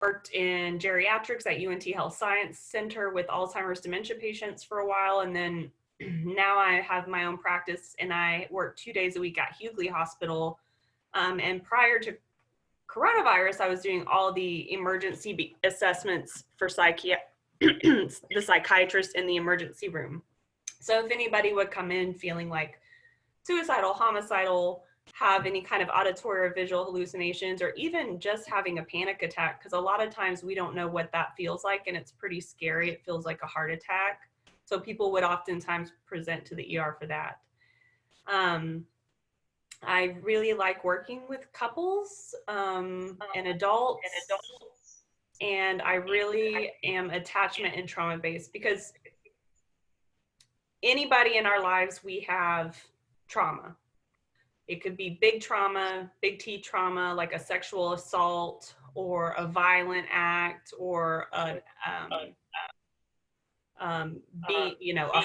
worked in geriatrics at UNT Health Science Center with Alzheimer's dementia patients for a while. And then now I have my own practice and I work 2 days a week at Hughley Hospital. And prior to coronavirus, I was doing all the emergency assessments for the psychiatrist in the emergency room. So if anybody would come in feeling like suicidal, homicidal, have any kind of auditory or visual hallucinations, or even just having a panic attack, because a lot of times we don't know what that feels like and it's pretty scary. It feels like a heart attack. So people would oftentimes present to the ER for that. I really like working with couples and adults, and I really am attachment and trauma based, because anybody in our lives, we have trauma. It could be big trauma, big T trauma, like a sexual assault or a violent act, or a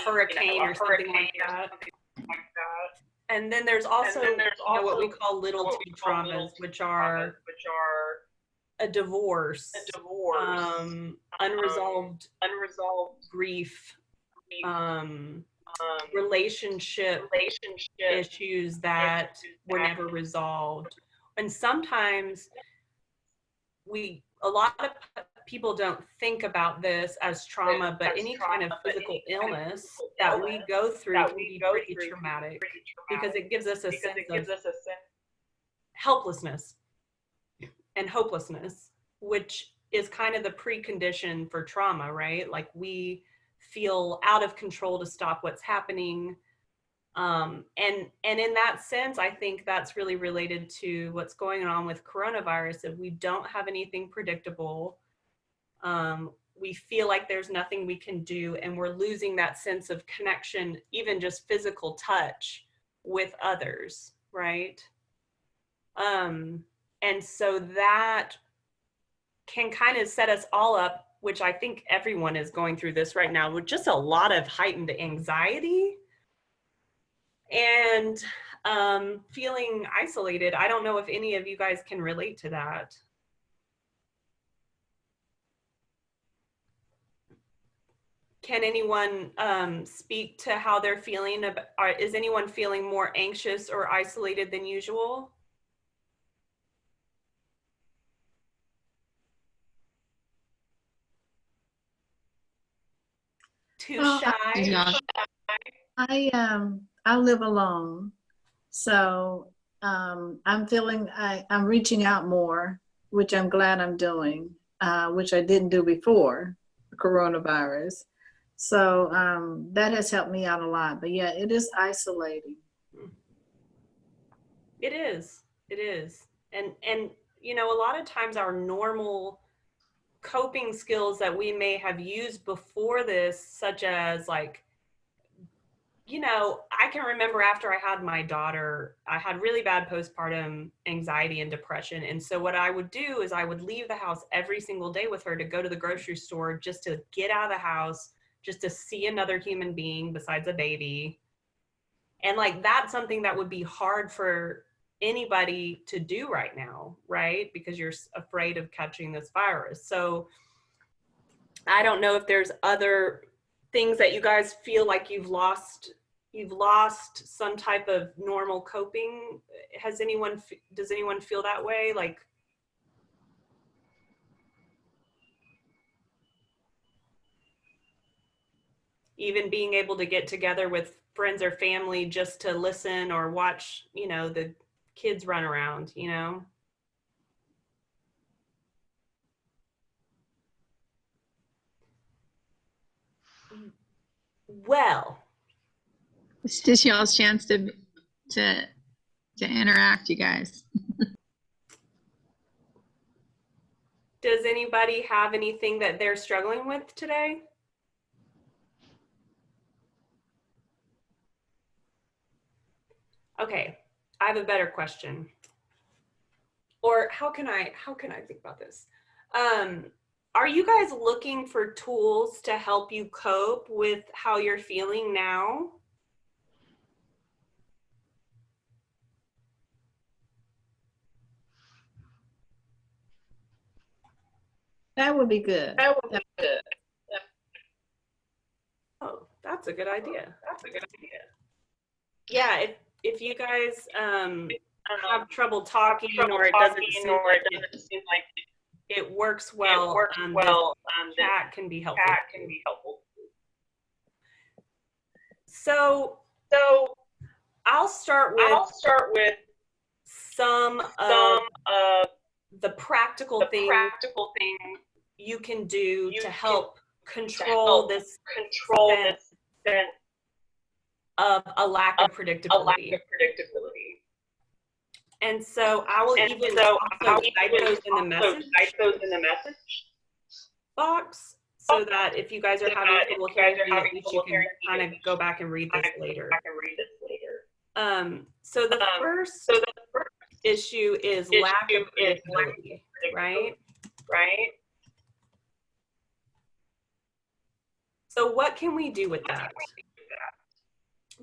hurricane or something like that. And then there's also, what we call little T traumas, which are a divorce, unresolved grief, relationship issues that were never resolved. And sometimes a lot of people don't think about this as trauma, but any kind of physical illness that we go through can be pretty traumatic, because it gives us a sense of helplessness and hopelessness, which is kind of the precondition for trauma, right? Like we feel out of control to stop what's happening. And in that sense, I think that's really related to what's going on with coronavirus. If we don't have anything predictable, we feel like there's nothing we can do, and we're losing that sense of connection, even just physical touch with others, right? And so that can kind of set us all up, which I think everyone is going through this right now, with just a lot of heightened anxiety and feeling isolated. I don't know if any of you guys can relate to that. Can anyone speak to how they're feeling? Is anyone feeling more anxious or isolated than usual? Too shy? I live alone, so I'm feeling I'm reaching out more, which I'm glad I'm doing, which I didn't do before coronavirus. So that has helped me out a lot. But yeah, it is isolating. It is. It is. And you know, a lot of times our normal coping skills that we may have used before this, such as like, you know, I can remember after I had my daughter, I had really bad postpartum anxiety and depression. And so what I would do is I would leave the house every single day with her to go to the grocery store, just to get out of the house, just to see another human being besides a baby. And like, that's something that would be hard for anybody to do right now, right? Because you're afraid of catching this virus. So I don't know if there's other things that you guys feel like you've lost some type of normal coping. Does anyone feel that way? Like, even being able to get together with friends or family just to listen or watch, you know, the kids run around, you know? Well, it's just y'all's chance to interact, you guys. Does anybody have anything that they're struggling with today? Okay, I have a better question. Or how can I think about this? Are you guys looking for tools to help you cope with how you're feeling now? That would be good. That would be good. Oh, that's a good idea. That's a good idea. Yeah, if you guys have trouble talking or it doesn't seem like it works well, the chat can be helpful. So I'll start with some of the practical things you can do to help control this sense of a lack of predictability. And so I will even also type those in the message box so that if you guys are having trouble hearing me, at least you can kind of go back and read this later. So the first issue is lack of predictability, right? So what can we do with that?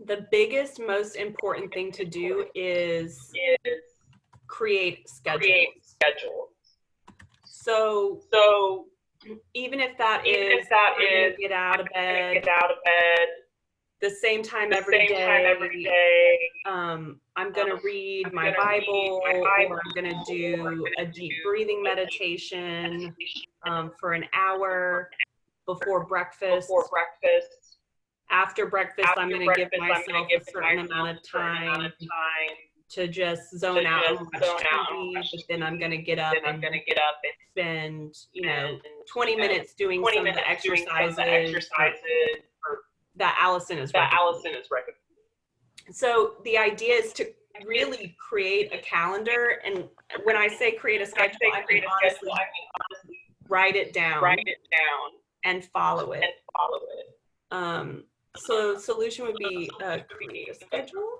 The biggest, most important thing to do is create schedules. So even if that is get out of bed the same time every day, I'm going to read my Bible, or I'm going to do a deep breathing meditation for an hour before breakfast. After breakfast, I'm going to give myself a certain amount of time to just zone out and watch TV, but then I'm going to get up and spend, 20 minutes doing some of the exercises that Allison is recommending. So the idea is to really create a calendar, and when I say create a schedule, I mean honestly write it down and follow it. So solution would be create a schedule.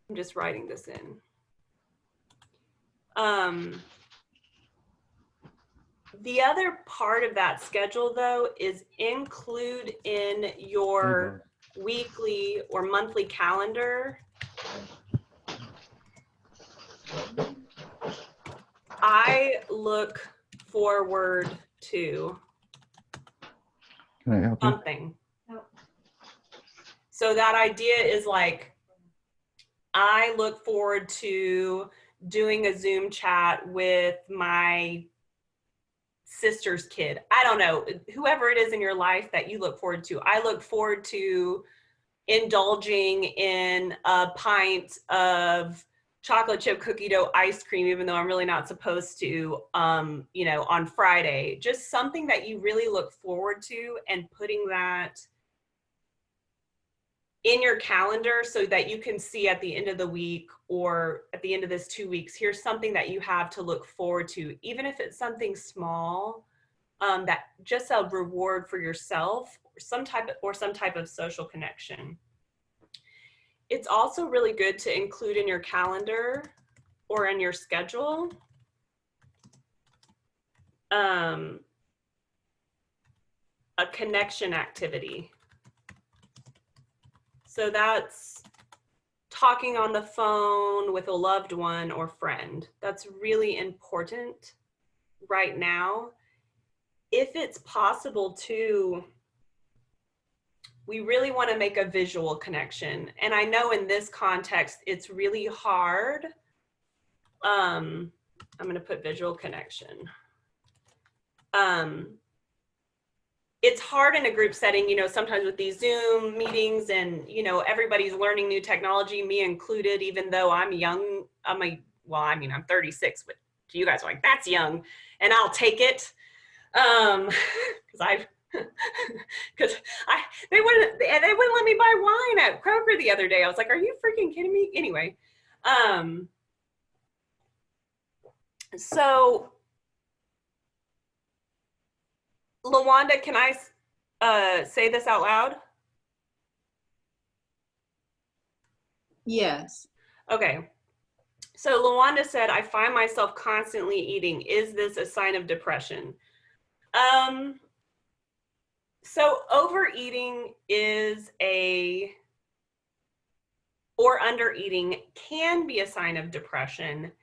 I'm just writing this in. The other part of that schedule, though, is include in your weekly or monthly calendar. I look forward to something. So that idea is like, I look forward to doing a Zoom chat with my sister's kid. I don't know, whoever it is in your life that you look forward to. I look forward to indulging in a pint of chocolate chip cookie dough ice cream, even though I'm really not supposed to, on Friday. Just something that you really look forward to, and putting that in your calendar so that you can see at the end of the week or at the end of this 2 weeks, here's something that you have to look forward to, even if it's something small, that just a reward for yourself, or some type of social connection. It's also really good to include in your calendar or in your schedule a connection activity. So that's talking on the phone with a loved one or friend. That's really important right now. If it's possible to, we really want to make a visual connection. And I know in this context, it's really hard. I'm going to put visual connection. It's hard in a group setting, sometimes with these Zoom meetings and, everybody's learning new technology, me included, even though I'm young. I'm 36, but to you guys are like, that's young, and I'll take it. They wouldn't let me buy wine at Kroger the other day. I was like, are you freaking kidding me? Anyway, so LaWanda, can I say this out loud? Yes. Okay. So LaWanda said, I find myself constantly eating. Is this a sign of depression? So overeating or undereating can be a sign of depression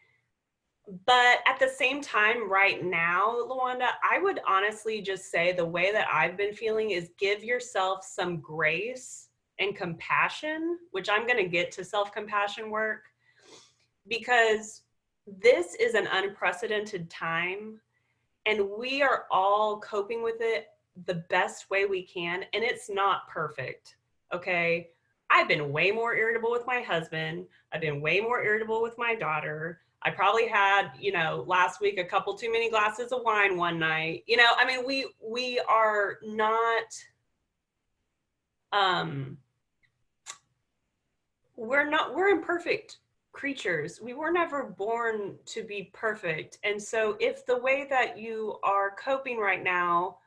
But at the same time, right now, Luanda, I would honestly just say the way that I've been feeling is give yourself some grace and compassion, which I'm going to get to self-compassion work, because this is an unprecedented time and we are all coping with it the best way we can. And it's not perfect. Okay. I've been way more irritable with my husband. I've been way more irritable with my daughter. I probably had, last week a couple too many glasses of wine one night. I mean, we are not we're imperfect creatures. We were never born to be perfect. And so if the way that you are coping right now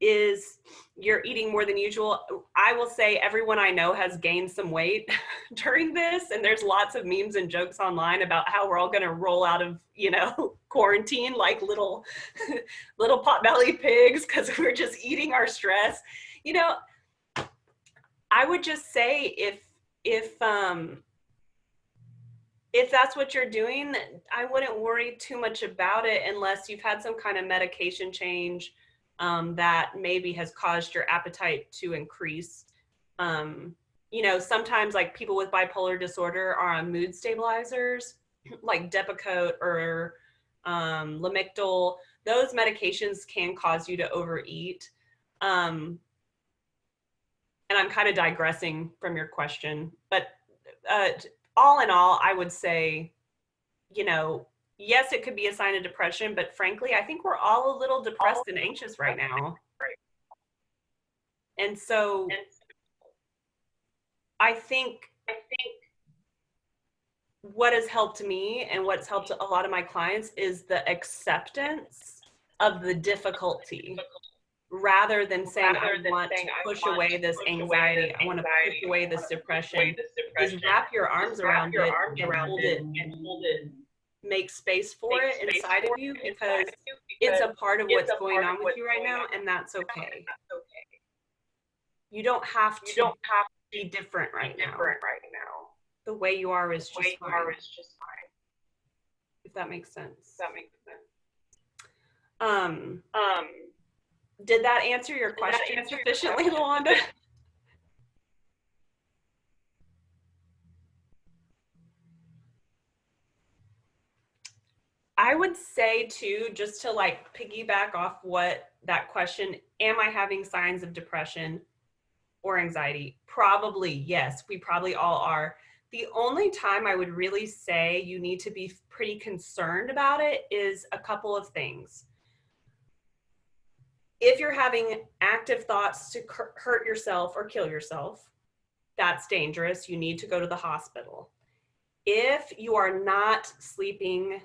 is you're eating more than usual, I will say everyone I know has gained some weight during this. And there's lots of memes and jokes online about how we're all going to roll out of, quarantine like little pot-bellied pigs because we're just eating our stress. I would just say if that's what you're doing, I wouldn't worry too much about it unless you've had some kind of medication change that maybe has caused your appetite to increase. Sometimes like people with bipolar disorder are on mood stabilizers like Depakote or Lamictal. Those medications can cause you to overeat. And I'm kind of digressing from your question, but all in all, I would say, yes, it could be a sign of depression, but frankly, I think we're all a little depressed and anxious right now. And so I think what has helped me and what's helped a lot of my clients is the acceptance of the difficulty rather than saying, I want to push away this anxiety. I want to push away this depression. Just wrap your arms around it and hold it. Make space for it inside of you because it's a part of what's going on with you right now, and that's okay. You don't have to be different right now. The way you are is just fine. If that makes sense. Did that answer your question sufficiently, Luanda? I would say too, just to like piggyback off what that question, am I having signs of depression or anxiety? Probably yes, we probably all are. The only time I would really say you need to be pretty concerned about it is a couple of things. If you're having active thoughts to hurt yourself or kill yourself, that's dangerous. You need to go to the hospital. If you are not sleeping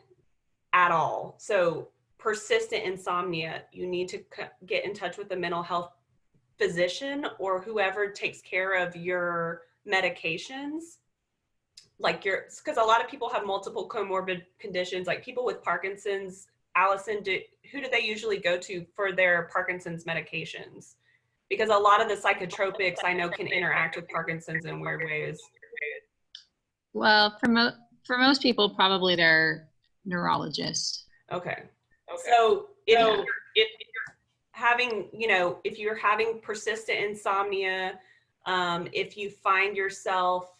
at all, so persistent insomnia, you need to get in touch with a mental health physician or whoever takes care of your medications. Because a lot of people have multiple comorbid conditions, like people with Parkinson's. Allison, who do they usually go to for their Parkinson's medications? Because a lot of the psychotropics I know can interact with Parkinson's in weird ways. Well, for most people, probably their neurologist. Okay. So if you're having, if you're having persistent insomnia, if you find yourself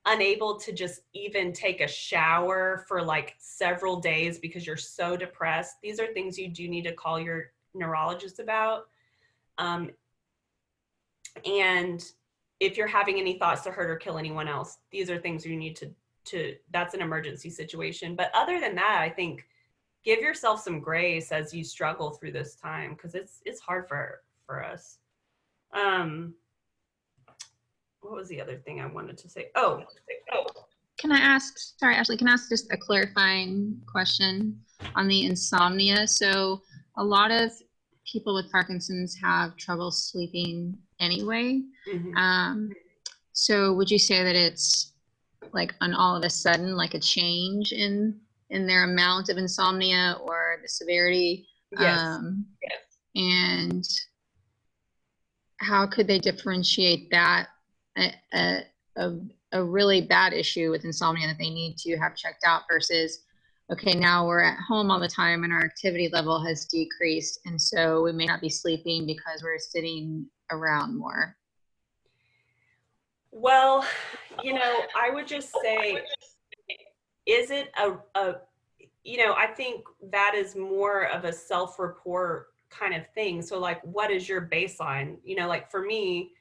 unable to just even take a shower for like several days because you're so depressed, these are things you do need to call your neurologist about. And if you're having any thoughts to hurt or kill anyone else, these are things you need to that's an emergency situation. But other than that, I think give yourself some grace as you struggle through this time, because it's hard for us. What was the other thing I wanted to say? Can I ask, sorry, Ashley, can I ask just a clarifying question on the insomnia? So a lot of people with Parkinson's have trouble sleeping anyway. Mm-hmm. So would you say that it's like on all of a sudden, like a change in their amount of insomnia or the severity? Yes. Yes. And how could they differentiate that a really bad issue with insomnia that they need to have checked out versus, okay, now we're at home all the time and our activity level has decreased. And so we may not be sleeping because we're sitting around more. Well, you know, I would just say, is it I think that is more of a self-report kind of thing. So like, what is your baseline? You know, like for me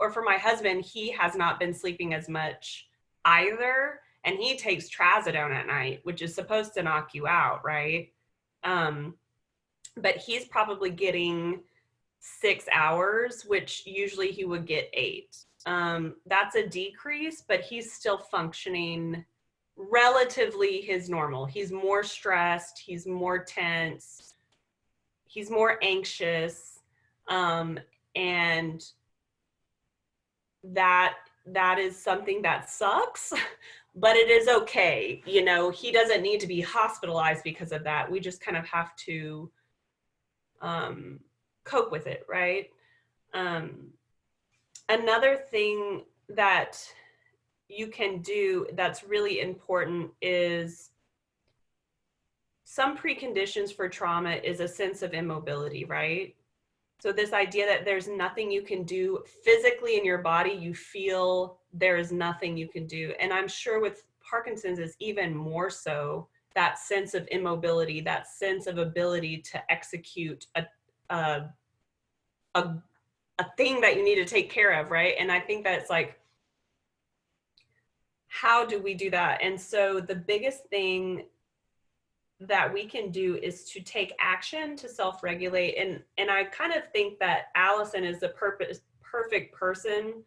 or for my husband, he has not been sleeping as much either. And he takes trazodone at night, which is supposed to knock you out, right? But he's probably getting 6 hours, which usually he would get 8. That's a decrease, but he's still functioning relatively his normal. He's more stressed, he's more tense, he's more anxious, and that is something that sucks, but it is okay. You know, he doesn't need to be hospitalized because of that. We just kind of have to cope with it, right? Another thing that you can do that's really important is some preconditions for trauma is a sense of immobility, right? So this idea that there's nothing you can do physically in your body, you feel there is nothing you can do. And I'm sure with Parkinson's is even more so, that sense of immobility, that sense of ability to execute a thing that you need to take care of, right? And I think that's like, how do we do that? And so the biggest thing that we can do is to take action to self-regulate. And I kind of think that Allison is the perfect person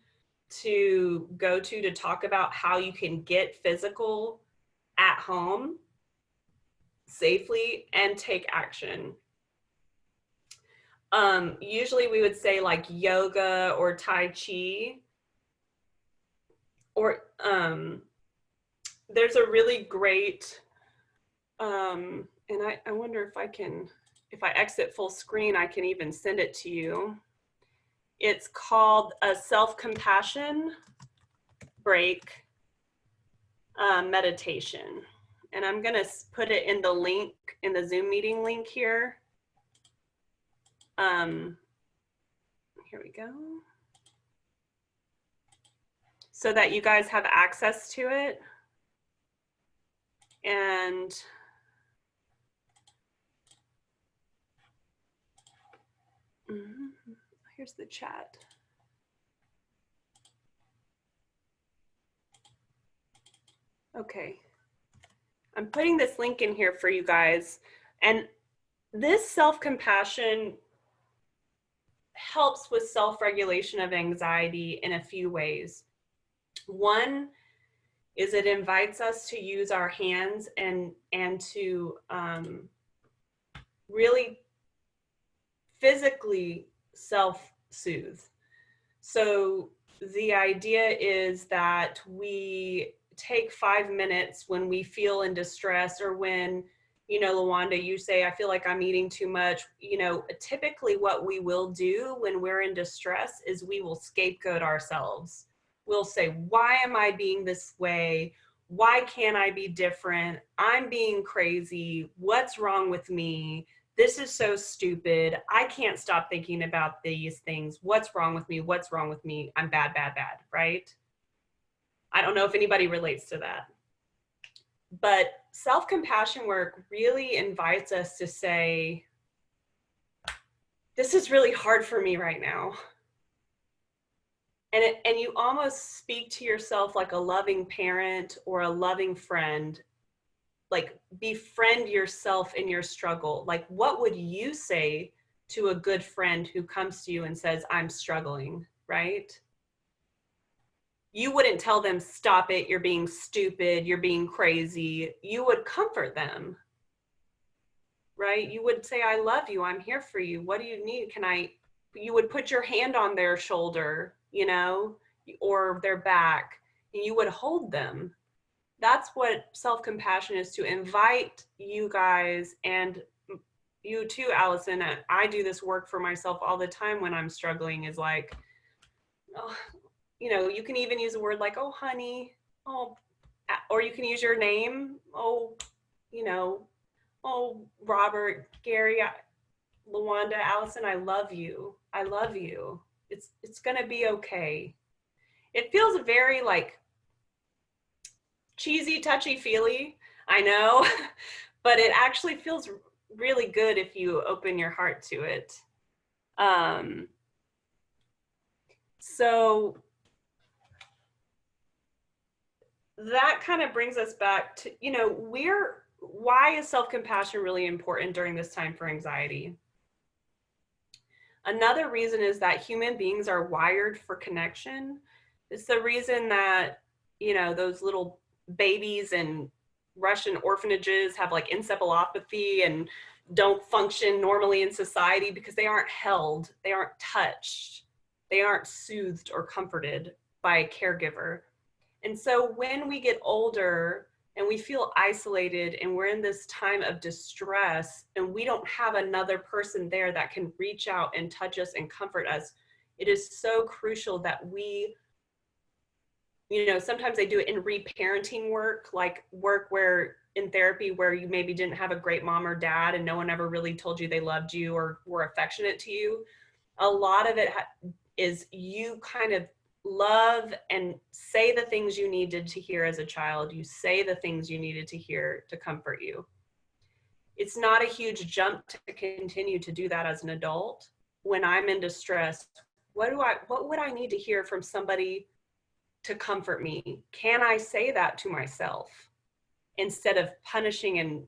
to go to talk about how you can get physical at home safely and take action. Usually we would say like yoga or Tai Chi, or there's a really great, and I wonder if I exit full screen, I can even send it to you. It's called a self-compassion break meditation. And I'm gonna put it in the link, in the Zoom meeting link here. Here we go. So that you guys have access to it. And here's the chat. Okay. I'm putting this link in here for you guys. And this self-compassion helps with self-regulation of anxiety in a few ways. One is it invites us to use our hands and to really physically self-soothe. So the idea is that we take 5 minutes when we feel in distress, or when, you know, LaWanda, you say, I feel like I'm eating too much. You know, typically what we will do when we're in distress is we will scapegoat ourselves. We'll say, why am I being this way? Why can't I be different? I'm being crazy. What's wrong with me? This is so stupid. I can't stop thinking about these things. What's wrong with me? What's wrong with me? I'm bad, bad, bad, right? I don't know if anybody relates to that. But self-compassion work really invites us to say, this is really hard for me right now. And you almost speak to yourself like a loving parent or a loving friend. Like, befriend yourself in your struggle. Like, what would you say to a good friend who comes to you and says, I'm struggling, right? You wouldn't tell them, stop it, you're being stupid, you're being crazy. You would comfort them, right? You would say, I love you, I'm here for you. What do you need? You would put your hand on their shoulder, you know, or their back, and you would hold them. That's what self-compassion is, to invite you guys, and you too, Allison. I do this work for myself all the time when I'm struggling, is like, oh, you know, you can even use a word like, oh, honey, oh, or you can use your name, oh, you know, oh, Robert, Gary, Lawanda, Allison, I love you. I love you. It's going to be okay. It feels very like cheesy, touchy feely, I know, but it actually feels really good if you open your heart to it. So that kind of brings us back to, you know, why is self-compassion really important during this time for anxiety? Another reason is that human beings are wired for connection. It's the reason that, you know, those little babies in Russian orphanages have like encephalopathy and don't function normally in society because they aren't held, they aren't touched, they aren't soothed or comforted by a caregiver. And so when we get older and we feel isolated and we're in this time of distress and we don't have another person there that can reach out and touch us and comfort us, it is so crucial that we, you know, sometimes they do it in reparenting work, like work where in therapy where you maybe didn't have a great mom or dad and no one ever really told you they loved you or were affectionate to you. A lot of it is you kind of love and say the things you needed to hear as a child. You say the things you needed to hear to comfort you. It's not a huge jump to continue to do that as an adult. When I'm in distress, what would I need to hear from somebody to comfort me? Can I say that to myself instead of punishing and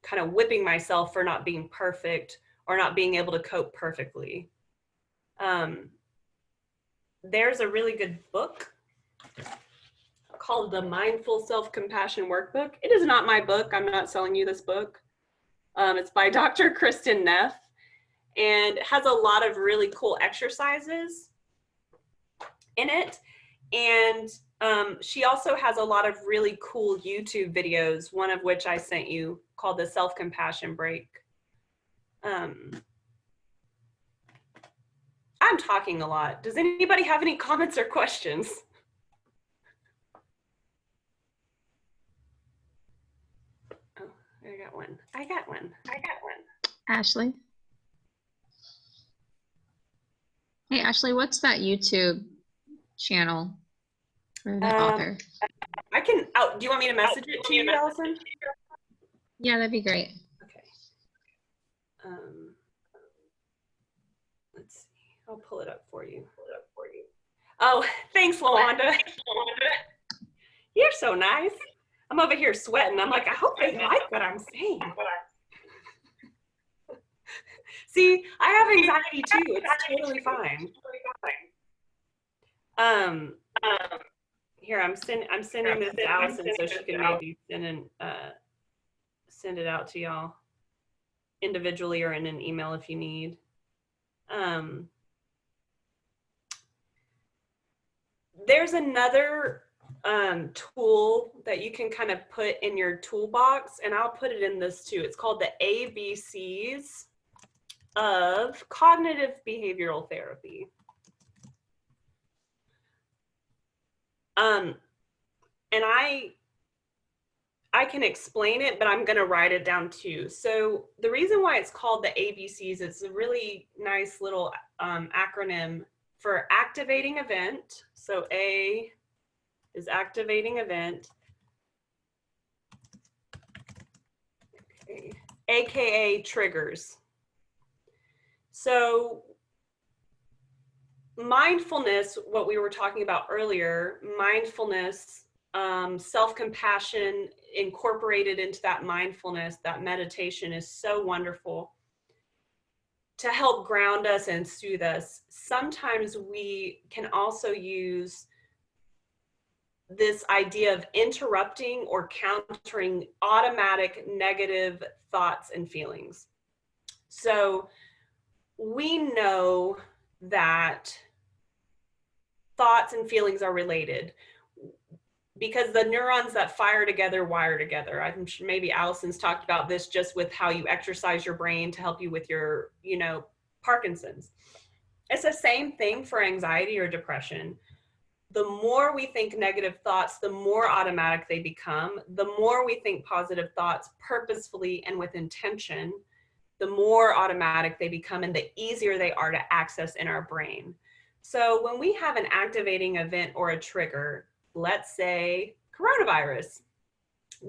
kind of whipping myself for not being perfect or not being able to cope perfectly? There's a really good book called the Mindful Self-Compassion Workbook. It is not my book. I'm not selling you this book. It's by Dr. Kristen Neff, and it has a lot of really cool exercises in it. And she also has a lot of really cool YouTube videos, one of which I sent you called the Self-Compassion Break. I'm talking a lot. Does anybody have any comments or questions? Oh, I got one. Ashley? Hey, Ashley, what's that YouTube channel for the author? I can, do you want me to message it to you, Allison? Yeah, that'd be great. Okay. Let's see. I'll pull it up for you. Oh, thanks, Lawanda. You're so nice. I'm over here sweating. I'm like, I hope they like what I'm saying. See, I have anxiety too. It's totally fine. Here, I'm sending this to Allison so she can maybe send it out to y'all individually or in an email if you need. There's another tool that you can kind of put in your toolbox, and I'll put it in this too. It's called the ABCs of cognitive behavioral therapy. And I can explain it, but I'm going to write it down too. So the reason why it's called the ABCs, it's a really nice little acronym for activating event. So A is activating event, okay, AKA triggers. So mindfulness, what we were talking about earlier, mindfulness, self-compassion incorporated into that mindfulness, that meditation is so wonderful to help ground us and soothe us. Sometimes we can also use this idea of interrupting or countering automatic negative thoughts and feelings. So we know that thoughts and feelings are related because the neurons that fire together wire together. I'm sure maybe Allison's talked about this just with how you exercise your brain to help you with your, you know, Parkinson's. It's the same thing for anxiety or depression. the more we think negative thoughts, the more automatic they become. The more we think positive thoughts purposefully and with intention, the more automatic they become and the easier they are to access in our brain. So when we have an activating event or a trigger, let's say coronavirus,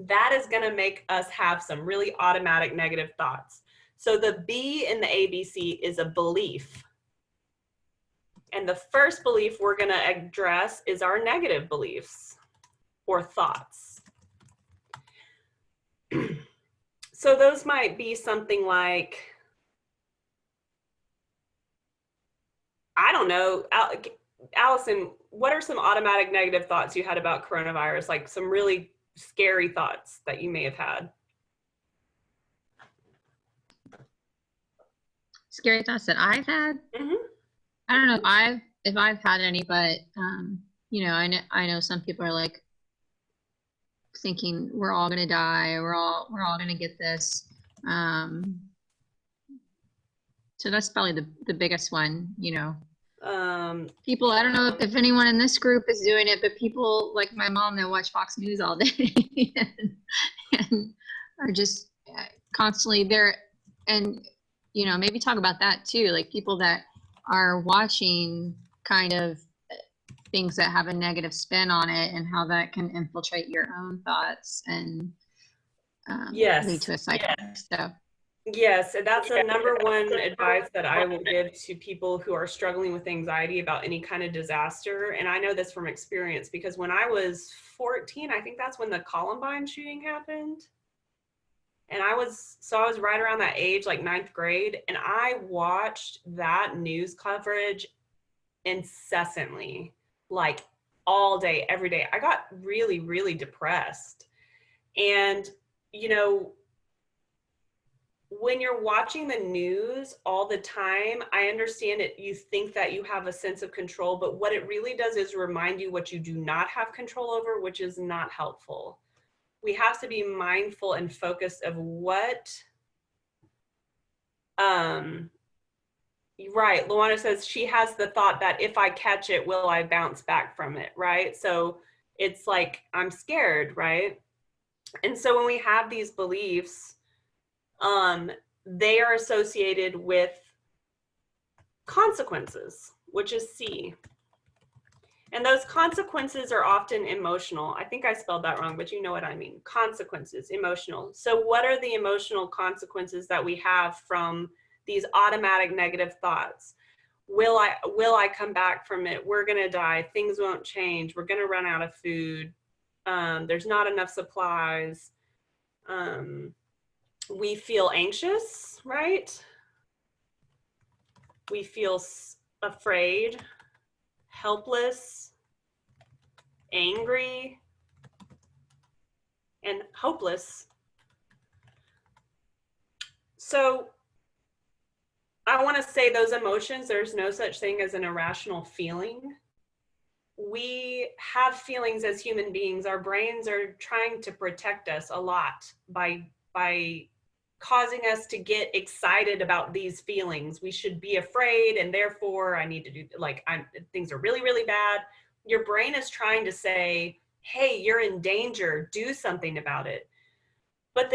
that is going to make us have some really automatic negative thoughts. So the B in the ABC is a belief. And the first belief we're going to address is our negative beliefs or thoughts. So those might be something like, I don't know, Allison, what are some automatic negative thoughts you had about coronavirus? Like some really scary thoughts that you may have had? Scary thoughts that I've had? Mm-hmm. I don't know if I've had any, but you know, I know some people are like thinking we're all gonna die, we're all gonna get this. So that's probably the biggest one, you know. People, I don't know if anyone in this group is doing it, but people like my mom that watch Fox News all day and are just constantly there. And, you know, maybe talk about that too, like people that are watching kind of things that have a negative spin on it and how that can infiltrate your own thoughts and lead to a cycle. So. Yes, and that's the number one advice that I will give to people who are struggling with anxiety about any kind of disaster. And I know this from experience because when I was 14, I think that's when the Columbine shooting happened. And I was right around that age, like 9th grade, and I watched that news coverage incessantly, like all day, every day. I got really, really depressed. And, you know, when you're watching the news all the time, I understand it. You think that you have a sense of control, but what it really does is remind you what you do not have control over, which is not helpful. We have to be mindful and focused of what, right. Luana says she has the thought that if I catch it, will I bounce back from it, right? So it's like, I'm scared, right? And so when we have these beliefs, they are associated with consequences, which is C. And those consequences are often emotional. I think I spelled that wrong, but you know what I mean. Consequences, emotional. So what are the emotional consequences that we have from these automatic negative thoughts? Will I come back from it? We're gonna die, things won't change, we're gonna run out of food, there's not enough supplies, we feel anxious, right? We feel afraid, helpless, angry, and hopeless. So I want to say those emotions, there's no such thing as an irrational feeling. We have feelings as human beings. Our brains are trying to protect us a lot by causing us to get excited about these feelings. We should be afraid, and therefore I need to do, like, things are really, really bad. Your brain is trying to say, hey, you're in danger, do something about it. But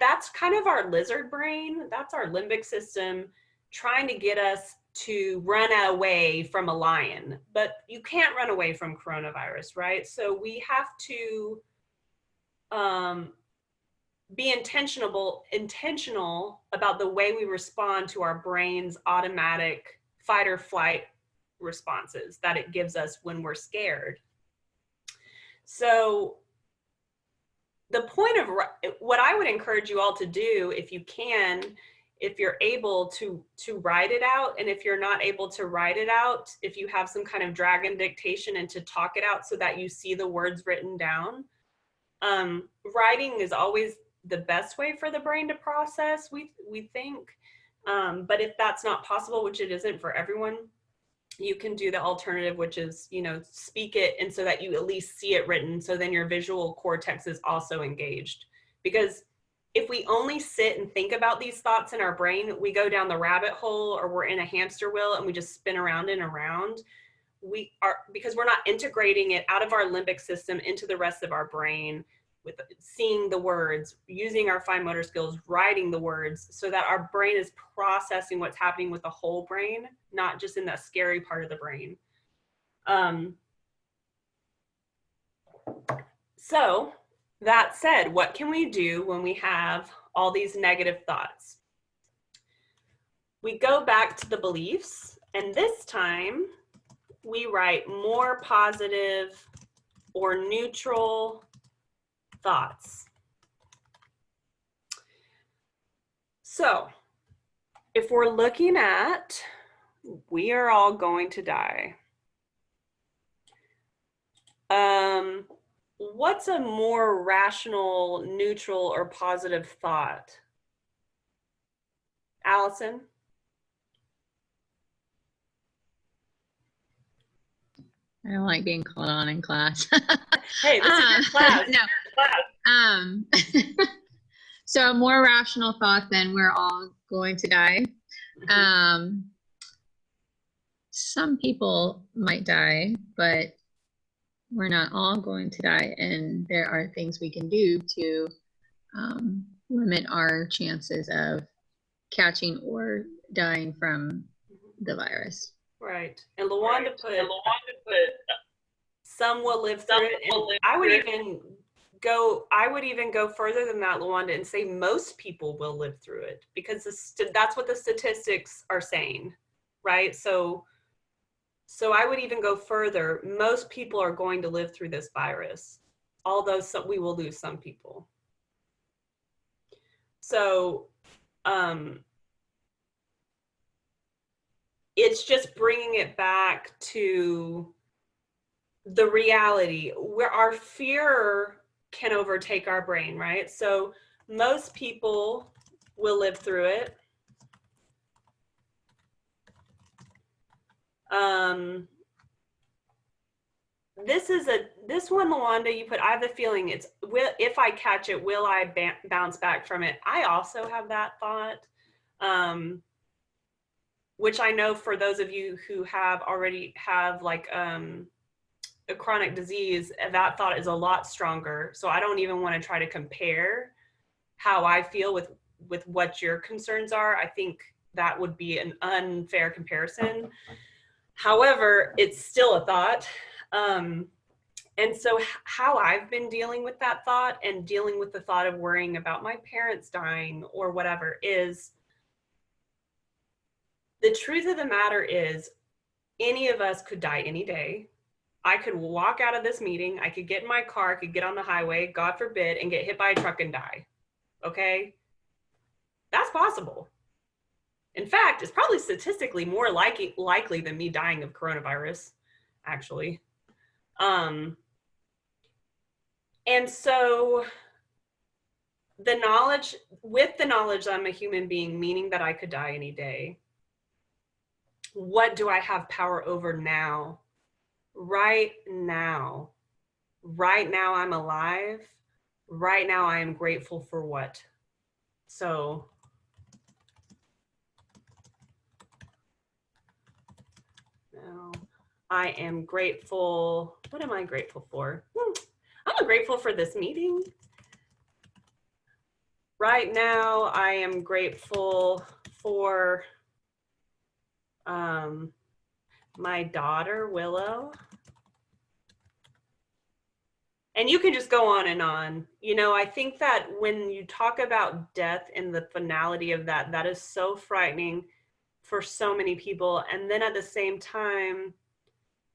that's kind of our lizard brain, that's our limbic system trying to get us to run away from a lion. But you can't run away from coronavirus, right? So we have to be intentional about the way we respond to our brain's automatic fight or flight responses that it gives us when we're scared. So the point of what I would encourage you all to do, if you can, if you're able to write it out, and if you're not able to write it out, if you have some kind of dragon dictation and to talk it out so that you see the words written down. Writing is always the best way for the brain to process, we think. But if that's not possible, which it isn't for everyone, you can do the alternative, which is, you know, speak it, and so that you at least see it written, so then your visual cortex is also engaged. Because if we only sit and think about these thoughts in our brain, we go down the rabbit hole, or we're in a hamster wheel and we just spin around and around. because we're not integrating it out of our limbic system into the rest of our brain with seeing the words, using our fine motor skills, writing the words, so that our brain is processing what's happening with the whole brain, not just in that scary part of the brain. So that said, what can we do when we have all these negative thoughts? We go back to the beliefs, and this time we write more positive or neutral thoughts. So if we're looking at, we are all going to die. What's a more rational, neutral, or positive thought? Allison? I don't like being called on in class. Hey, this is your class. No. So a more rational thought than we're all going to die. Some people might die, but we're not all going to die, and there are things we can do to limit our chances of catching or dying from the virus. Right. And LaWanda put some will live through it. And I would even go further than that, LaWanda, and say most people will live through it, because that's what the statistics are saying, right? So I would even go further. Most people are going to live through this virus, although we will lose some people. So it's just bringing it back to the reality where our fear can overtake our brain, right? So most people will live through it. This one, LaWanda, you put, I have the feeling if I catch it, will I bounce back from it? I also have that thought, which I know for those of you who already have like a chronic disease, that thought is a lot stronger. So I don't even want to try to compare how I feel with what your concerns are. I think that would be an unfair comparison. However, it's still a thought. And so how I've been dealing with that thought and dealing with the thought of worrying about my parents dying or whatever is, the truth of the matter is any of us could die any day. I could walk out of this meeting, I could get in my car, I could get on the highway, God forbid, and get hit by a truck and die. Okay? That's possible. In fact, it's probably statistically more likely than me dying of coronavirus, actually. And so the knowledge I'm a human being, meaning that I could die any day, what do I have power over now? Right now. Right now I'm alive. Right now I am grateful for what? So now I am grateful. What am I grateful for? I'm grateful for this meeting. Right now I am grateful for my daughter, Willow. And you can just go on and on. You know, I think that when you talk about death and the finality of that, that is so frightening for so many people. And then at the same time,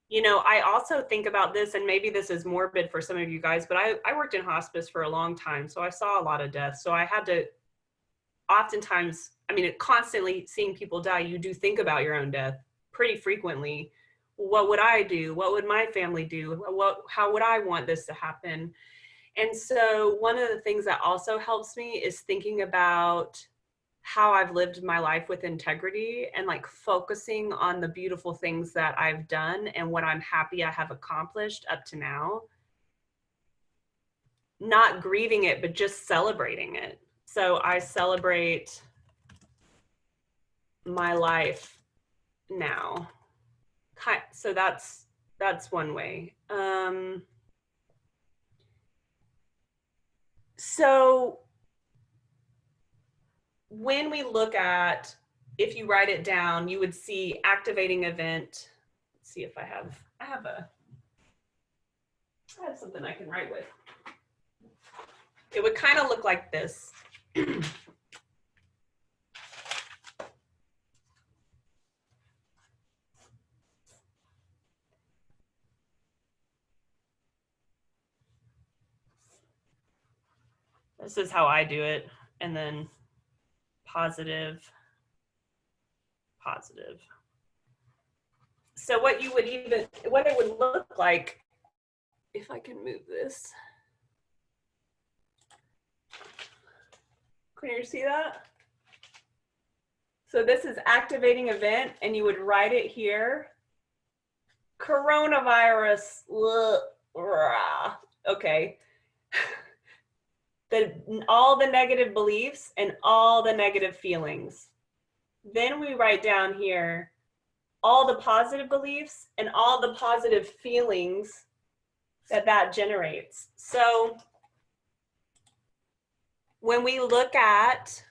you know, I also think about this, and maybe this is morbid for some of you guys, but I worked in hospice for a long time. So I saw a lot of death. So I had to oftentimes, I mean, constantly seeing people die, you do think about your own death pretty frequently. What would I do? What would my family do? How would I want this to happen? And so one of the things that also helps me is thinking about how I've lived my life with integrity and like focusing on the beautiful things that I've done and what I'm happy I have accomplished up to now. Not grieving it, but just celebrating it. So I celebrate my life now. So that's one way. So when we look at, if you write it down, you would see activating event. Let's see if I have something I can write with. It would kind of look like this. This is how I do it. And then positive, positive. So what it would look like, if I can move this. Can you see that? So this is activating event, and you would write it here. Coronavirus. Okay. All the negative beliefs and all the negative feelings. Then we write down here all the positive beliefs and all the positive feelings that generates. So when we look at,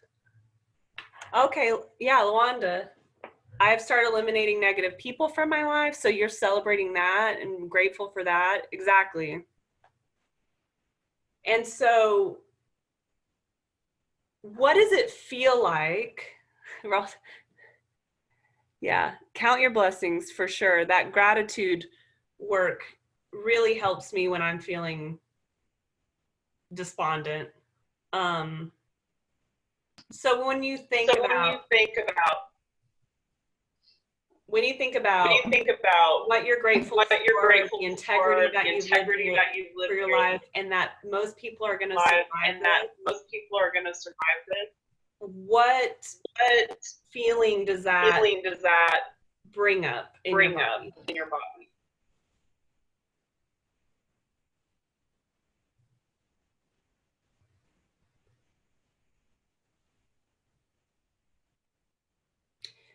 okay, yeah, Luanda, I've started eliminating negative people from my life. So you're celebrating that and grateful for that. Exactly. And so what does it feel like? Yeah, count your blessings for sure. That gratitude work really helps me when I'm feeling despondent. So when you think about what you're grateful for, the integrity that you've lived for your life, and that most people are going to survive this, what feeling does that bring up in your body?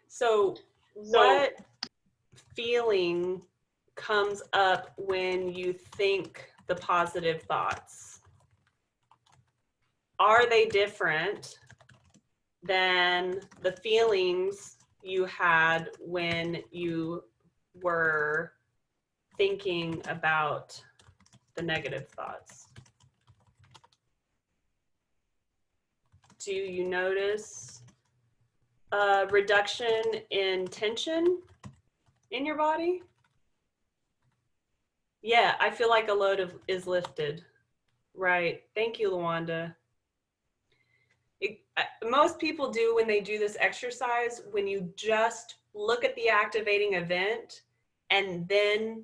So what feeling comes up when you think the positive thoughts? Are they different than the feelings you had when you were thinking about the negative thoughts? Do you notice a reduction in tension in your body? Yeah, I feel like a load is lifted. Right. Thank you, Luanda. Most people do when they do this exercise, when you just look at the activating event and then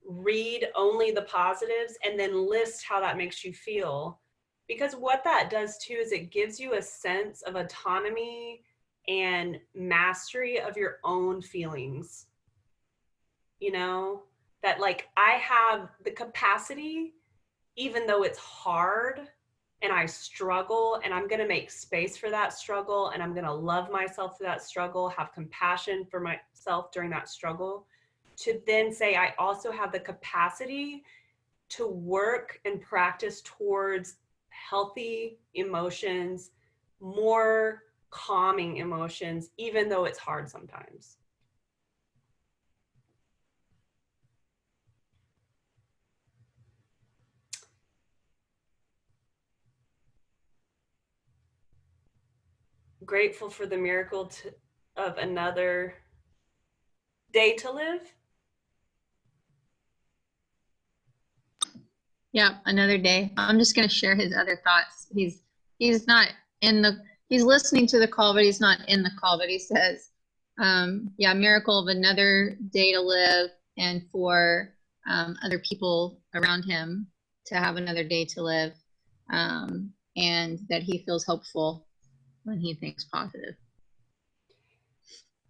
read only the positives and then list how that makes you feel. Because what that does too is it gives you a sense of autonomy and mastery of your own feelings. You know, that like I have the capacity, even though it's hard and I struggle, and I'm going to make space for that struggle, and I'm going to love myself through that struggle, have compassion for myself during that struggle, to then say I also have the capacity to work and practice towards healthy emotions, more calming emotions, even though it's hard sometimes. Grateful for the miracle of another day to live. Yeah, another day. I'm just going to share his other thoughts. He's not in the, he's listening to the call, but he's not in the call. But he says, yeah, miracle of another day to live, and for other people around him to have another day to live, and that he feels hopeful when he thinks positive.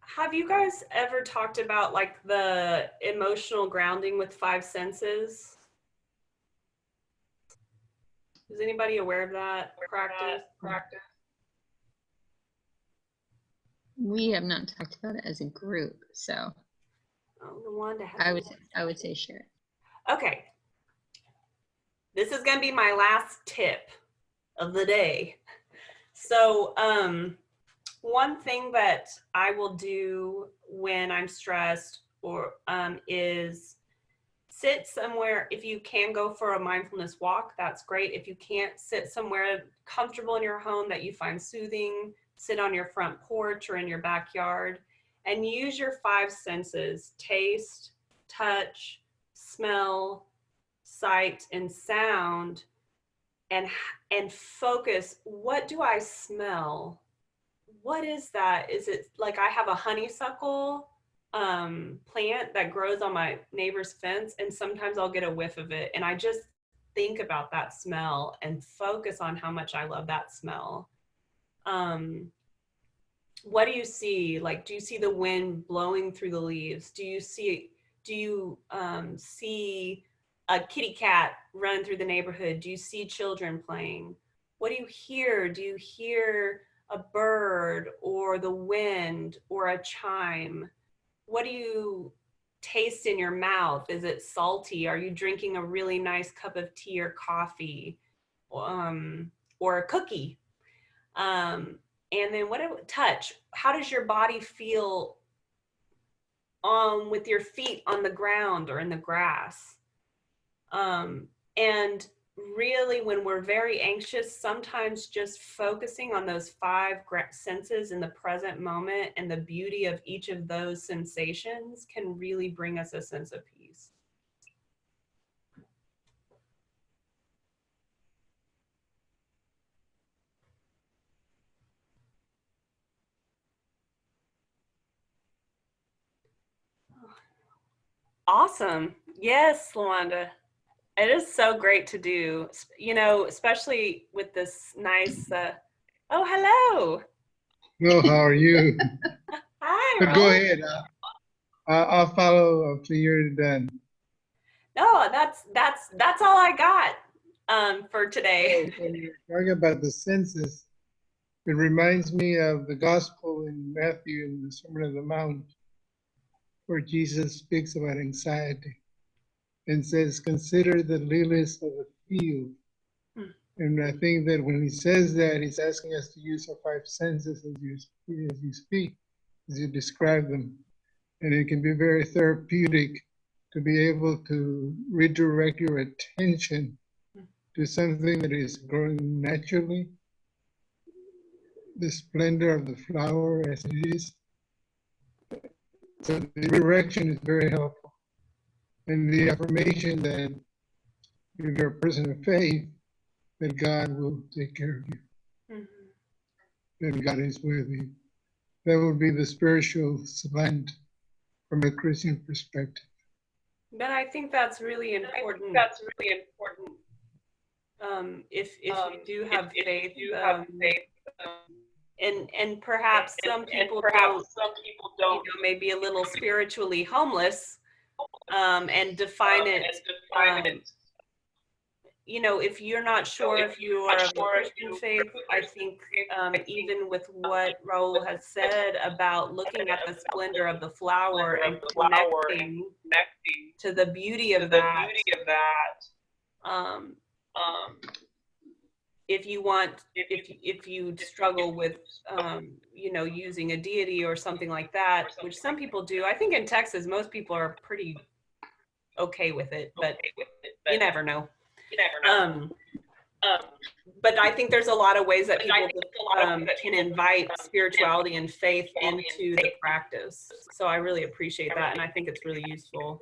Have you guys ever talked about like the emotional grounding with 5 senses? Is anybody aware of that practice? We have not talked about it as a group, so. Wanda has I would say share. Okay. This is going to be my last tip of the day. So, one thing that I will do when I'm stressed or is sit somewhere. If you can go for a mindfulness walk, that's great. If you can't, sit somewhere comfortable in your home that you find soothing. Sit on your front porch or in your backyard and use your five senses: taste, touch, smell, sight, and sound, and focus. What do I smell? What is that? Is it like I have a honeysuckle plant that grows on my neighbor's fence, and sometimes I'll get a whiff of it and I just think about that smell and focus on how much I love that smell. What do you see? Like, do you see the wind blowing through the leaves? Do you see a kitty cat run through the neighborhood? Do you see children playing? What do you hear? Do you hear a bird or the wind or a chime? What do you taste in your mouth? Is it salty? Are you drinking a really nice cup of tea or coffee, or a cookie? And then what touch? How does your body feel with your feet on the ground or in the grass? And really, when we're very anxious, sometimes just focusing on those five senses in the present moment and the beauty of each of those sensations can really bring us a sense of peace. Awesome. Yes, Lawanda. It is so great to do, especially with this nice, oh, hello. Well, how are you? Hi, But go Raul. ahead. I'll follow after you're done. No, that's all I got for today. Talking about the senses, it reminds me of the gospel in Matthew in the Sermon on the Mount, where Jesus speaks about anxiety and says, "Consider the lilies of the field." And I think that when he says that, he's asking us to use our five senses as you speak, as you describe them. And it can be very therapeutic to be able to redirect your attention to something that is growing naturally, the splendor of the flower as it is. So the redirection is very helpful. And the affirmation that if you're a person of faith, that God will take care of you, that God is with you. That would be the spiritual slant from a Christian perspective. But I think that's really important. If you do have faith, and perhaps some people don't, may be a little spiritually homeless, and define it. If you're not sure if you are of a Christian faith, I think even with what Raul has said about looking at the splendor of the flower and connecting to the beauty of that, if you struggle with using a deity or something like that, which some people do. I think in Texas most people are pretty okay with it, but you never know. But I think there's a lot of ways that people can invite spirituality and faith into the practice. So I really appreciate that, and I think it's really useful.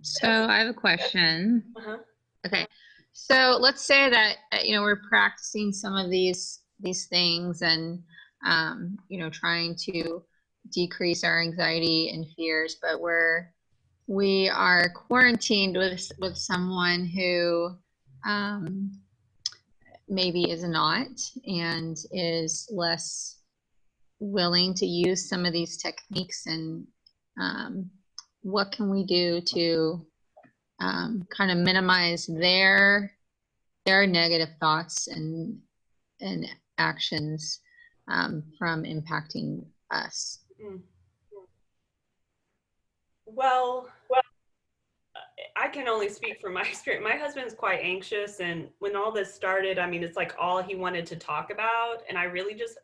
So I have a question. Uh-huh. Okay, so let's say that we're practicing some of these things and trying to decrease our anxiety and fears, but we are quarantined with someone who maybe is not and is less willing to use some of these techniques, and what can we do to kind of minimize their there are negative thoughts and actions from impacting us. Well, I can only speak from my experience. My husband's quite anxious, and when all this started, I mean, it's like all he wanted to talk about, and I really just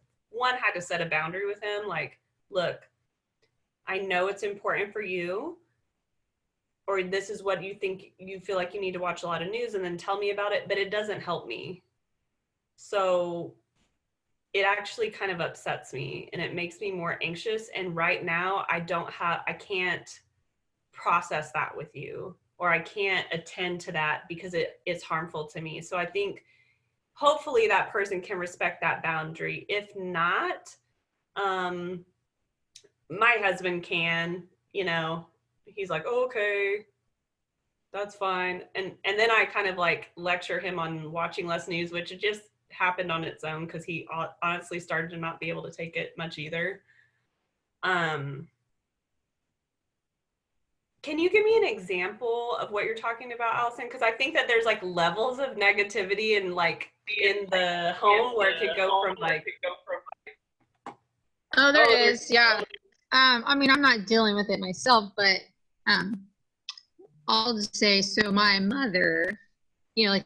had to set a boundary with him, like, look, I know it's important for you, or this is what you think, you feel like you need to watch a lot of news and then tell me about it, but it doesn't help me. So it actually kind of upsets me and it makes me more anxious, and right now I can't process that with you, or I can't attend to that because it's harmful to me. So I think hopefully that person can respect that boundary. If not, my husband can, he's like, oh, okay, that's fine. And then I kind of like lecture him on watching less news, which it just happened on its own because he honestly started to not be able to take it much either. Can you give me an example of what you're talking about, Allison? Because I think that there's like levels of negativity and like in the home where it could go from like. Oh, there is, yeah. I mean, I'm not dealing with it myself, but I'll just say, so my mother, like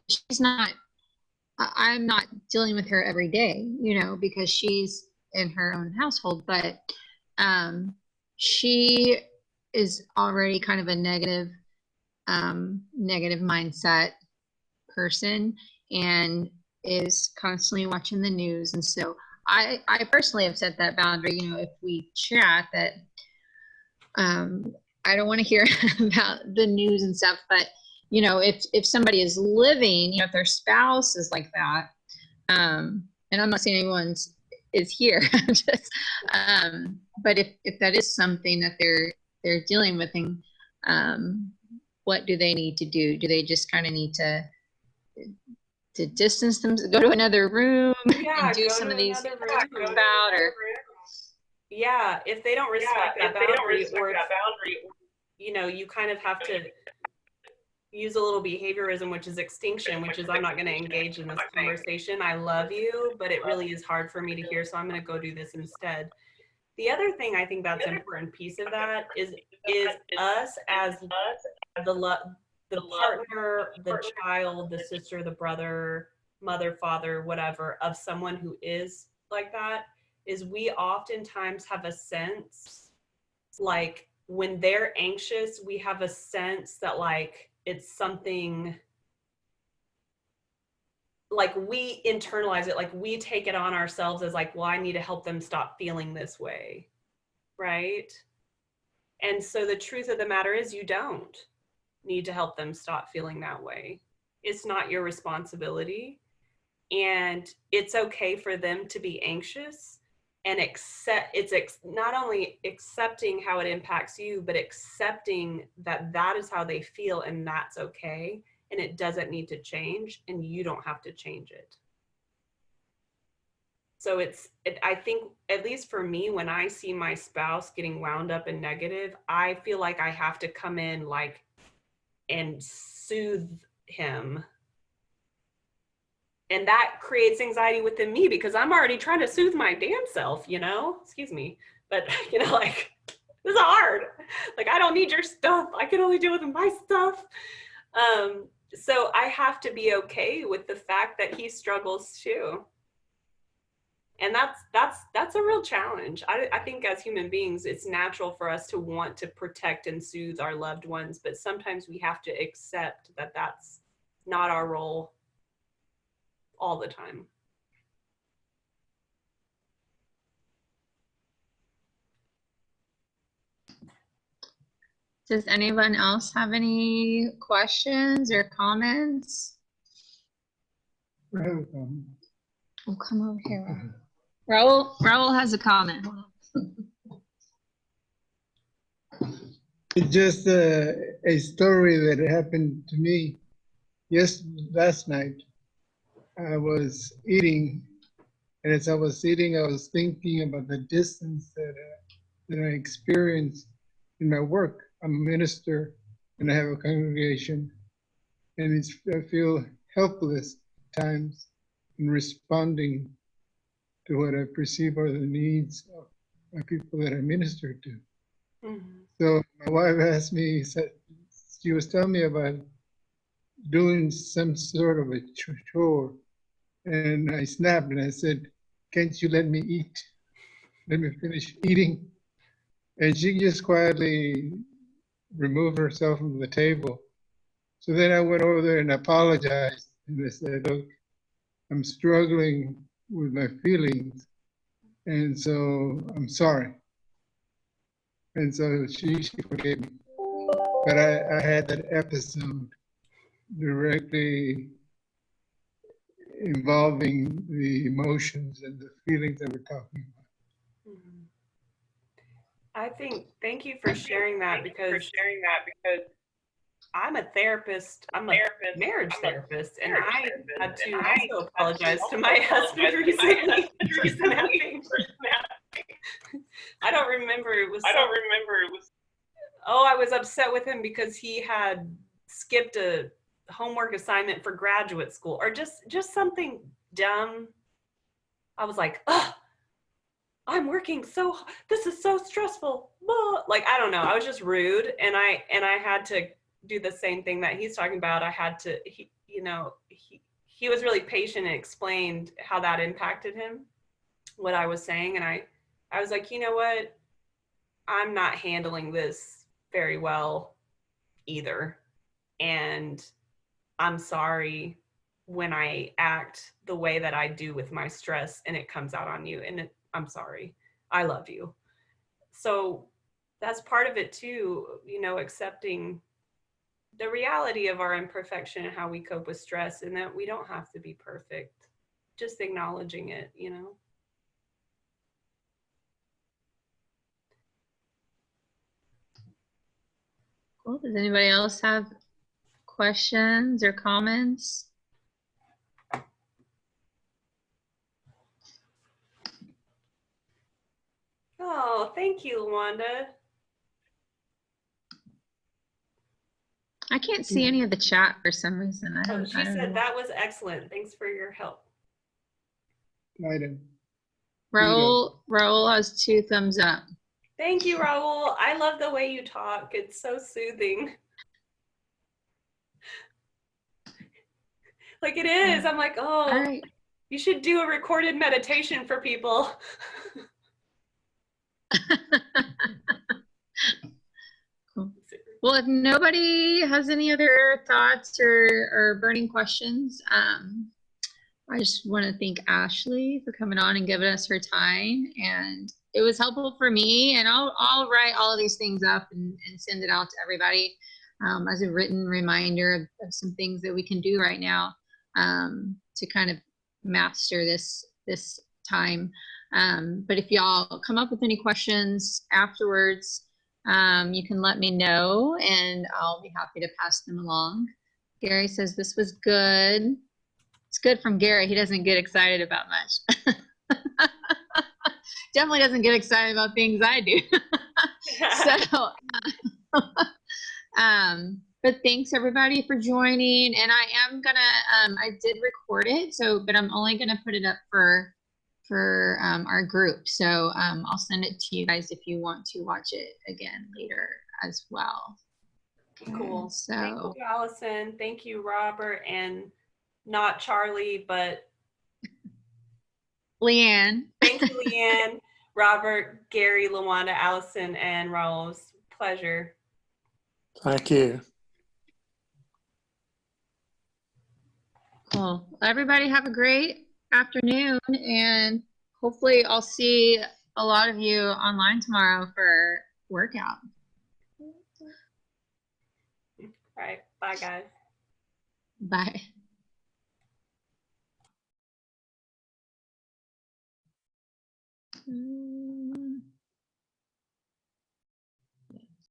I'm not dealing with her every day, because she's in her own household, but she is already kind of a negative mindset person and is constantly watching the news. And so I personally have set that boundary, if we chat, that I don't want to hear about the news and stuff, but if somebody is living, if their spouse is like that, and I'm not saying anyone's is here, just, but if that is something that they're dealing with, and what do they need to do? Do they just kind of need to distance them, go to another room, and do some of these about, or yeah, if they don't respect that boundary, or you kind of have to use a little behaviorism, which is extinction, which is I'm not going to engage in this conversation. I love you, but it really is hard for me to hear, so I'm going to go do this instead. The other thing I think that's an important piece of that is us as the partner, the child, the sister, the brother, mother, father, whatever, of someone who is like that, is we oftentimes have a sense, like when they're anxious, we have a sense that like it's something, like we internalize it, like we take it on ourselves as like, well, I need to help them stop feeling this way, right? And so the truth of the matter is you don't need to help them stop feeling that way. It's not your responsibility. And it's okay for them to be anxious, and not only accepting how it impacts you, but accepting that that is how they feel and that's okay. And it doesn't need to change, and you don't have to change it. So I think, at least for me, when I see my spouse getting wound up and negative, I feel like I have to come in like and soothe him. And that creates anxiety within me because I'm already trying to soothe my damn self, excuse me. But, like, this is hard. Like, I don't need your stuff. I can only deal with my stuff. So I have to be okay with the fact that he struggles too. And that's a real challenge. I think as human beings, it's natural for us to want to protect and soothe our loved ones, but sometimes we have to accept that that's not our role all the time. Does anyone else have any questions or comments? Oh, come over here. Raul has a comment. It's just a story that happened to me last night. I was eating, and as I was eating, I was thinking about the distance that I experience in my work. I'm a minister, and I have a congregation, and I feel helpless times in responding to what I perceive are the needs of my people that I minister to. Mhm. So my wife asked me, said, she was telling me about doing some sort of a chore, and I snapped and I said, "Can't you let me eat? Let me finish eating." And she just quietly removed herself from the table. So then I went over there and apologized, and I said, "Look, I'm struggling with my feelings, and so I'm sorry." And so she forgave me. But I had that episode directly involving the emotions and the feelings that we're talking about. Mhm. I think, thank you for sharing that because I'm a therapist. I'm a marriage therapist, and I had to also apologize to my husband recently for snapping. I don't remember. It was oh, I was upset with him because he had skipped a homework assignment for graduate school, or just something dumb. I was like, ugh, I'm working so, this is so stressful. Blah. Like, I don't know. I was just rude, and I had to do the same thing that he's talking about. I had to, he was really patient and explained how that impacted him, what I was saying, and I was like, you know what? I'm not handling this very well either. And I'm sorry when I act the way that I do with my stress and it comes out on you. And I'm sorry. I love you. So that's part of it too, accepting the reality of our imperfection and how we cope with stress, and that we don't have to be perfect. Just acknowledging it. Cool. Does anybody else have questions or comments? Oh, thank you, Luanda. I can't see any of the chat for some reason. I Oh, don't she said know. that was excellent. Thanks for your help. Item. Raul has 2 thumbs up. Thank you, Raul. I love the way you talk. It's so soothing. Like, it is. I'm like, oh, All right. you should do a recorded meditation for people. Cool. Well, if nobody has any other thoughts or burning questions, I just want to thank Ashley for coming on and giving us her time. And it was helpful for me. And I'll write all of these things up and send it out to everybody as a written reminder of some things that we can do right now to kind of master this time. But if y'all come up with any questions afterwards, you can let me know and I'll be happy to pass them along. Gary says this was good. It's good from Gary. He doesn't get excited about much. Definitely doesn't get excited about things I do. So, but thanks everybody for joining. And I am gonna, I did record it, but I'm only gonna put it up for our group. So I'll send it to you guys if you want to watch it again later as well. Cool. So thank you, Allison. Thank you, Robert, and not Charlie, but Leanne. Thank you, Leanne, Robert, Gary, Luanda, Allison, and Raul's pleasure. Thank you. Cool. Everybody have a great afternoon, and hopefully I'll see a lot of you online tomorrow for workout. All right. Bye, guys. Bye.